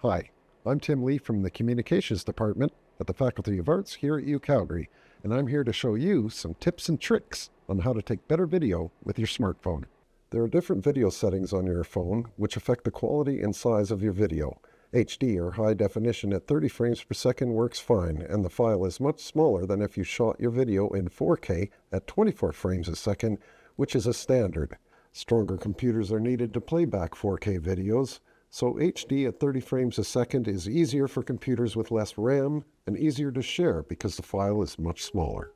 Hi, I'm Tim Lee from the Communications Department at the Faculty of Arts here at UCalgary, and I'm here to show you some tips and tricks on how to take better video with your smartphone. There are different video settings on your phone which affect the quality and size of your video. HD or high definition at 30 frames per second works fine, and the file is much smaller than if you shot your video in 4K at 24 frames a second, which is a standard. Stronger computers are needed to play back 4K videos, so HD at 30 frames a second is easier for computers with less RAM and easier to share because the file is much smaller.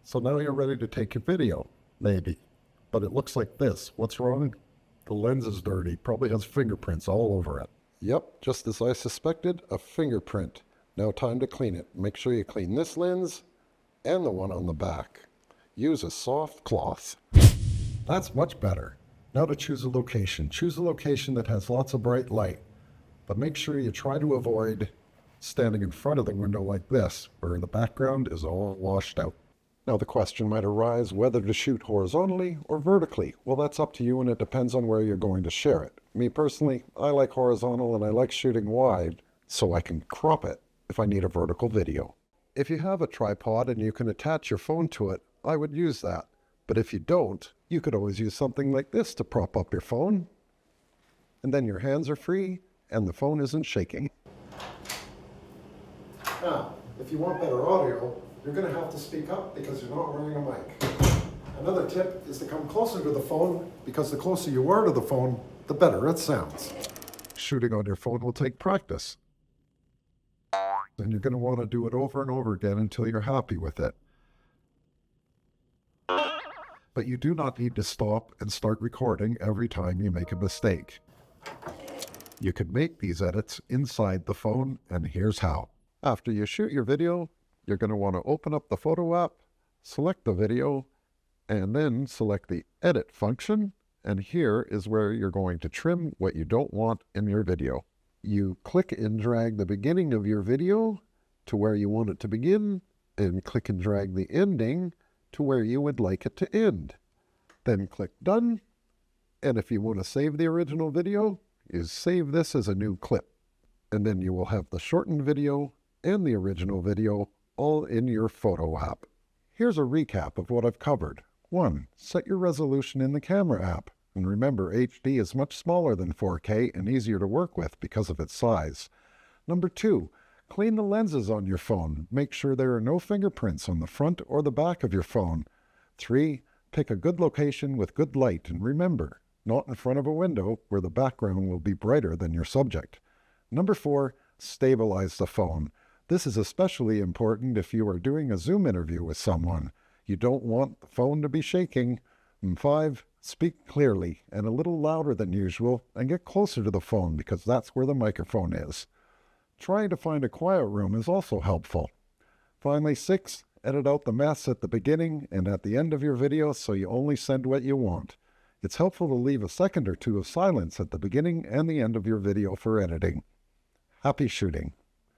So now you're ready to take your video, maybe. But it looks like this. What's wrong? The lens is dirty, probably has fingerprints all over it. Yep, just as I suspected, a fingerprint. Now time to clean it. Make sure you clean this lens and the one on the back. Use a soft cloth. That's much better. Now to choose a location. Choose a location that has lots of bright light, but make sure you try to avoid standing in front of the window like this, where the background is all washed out. Now the question might arise whether to shoot horizontally or vertically. Well, that's up to you, and it depends on where you're going to share it. Me personally, I like horizontal and I like shooting wide so I can crop it if I need a vertical video. If you have a tripod and you can attach your phone to it, I would use that. But if you don't, you could always use something like this to prop up your phone, and then your hands are free and the phone isn't shaking. Now, if you want better audio, you're going to have to speak up because you're not wearing a mic. Another tip is to come closer to the phone, because the closer you are to the phone, the better it sounds. Shooting on your phone will take practice, and you're going to want to do it over and over again until you're happy with it. But you do not need to stop and start recording every time you make a mistake. You can make these edits inside the phone, and here's how. After you shoot your video, you're going to want to open up the photo app, select the video, and then select the edit function, and here is where you're going to trim what you don't want in your video. You click and drag the beginning of your video to where you want it to begin, and click and drag the ending to where you would like it to end. Then click Done, and if you want to save the original video, you save this as a new clip. And then you will have the shortened video and the original video all in your photo app. Here's a recap of what I've covered. 1. Set your resolution in the camera app. And remember, HD is much smaller than 4K and easier to work with because of its size. Number 2. Clean the lenses on your phone. Make sure there are no fingerprints on the front or the back of your phone. 3. Pick a good location with good light, and remember, not in front of a window where the background will be brighter than your subject. Number 4. Stabilize the phone. This is especially important if you are doing a Zoom interview with someone. You don't want the phone to be shaking. And 5. Speak clearly and a little louder than usual, and get closer to the phone because that's where the microphone is. Trying to find a quiet room is also helpful. Finally, 6, edit out the mess at the beginning and at the end of your video so you only send what you want. It's helpful to leave a second or two of silence at the beginning and the end of your video for editing. Happy shooting.